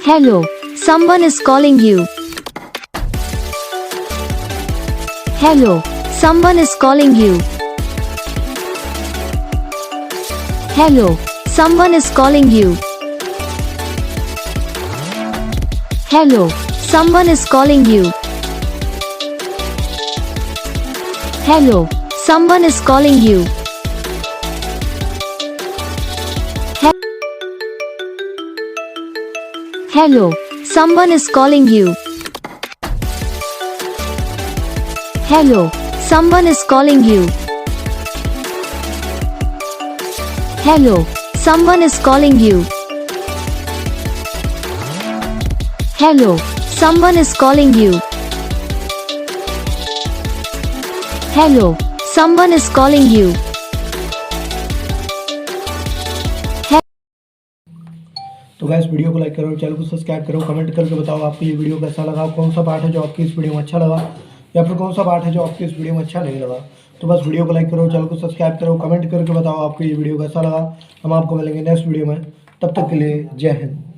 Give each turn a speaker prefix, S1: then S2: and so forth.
S1: Hello, someone is calling you. Hello, someone is calling you. Hello, someone is calling you. Hello, someone is calling you. Hello, someone is calling you. Hello, someone is calling you. Hello, someone is calling you. Hello, someone is calling you. Hello, someone is calling you. Hello, someone is calling you.
S2: तो guys video को like करो, channel को subscribe करो, comment करके बताओ आपको ये video कैसा लगा, कौन सा पार्ट है जो आपकी इस वीडियो में अच्छा लगा या फिर कौन सा पार्ट है जो आपकी इस वीडियो में अच्छा नहीं लगा। तो बस वीडियो को लाइक करो, चैनल को सब्सक्राइब करो, कमेंट करके बताओ आपको ये वीडियो कैसा लगा। हम आपको मिलेंगे नेक्स्ट वीडियो में, तब तक के लिए जय हिंद।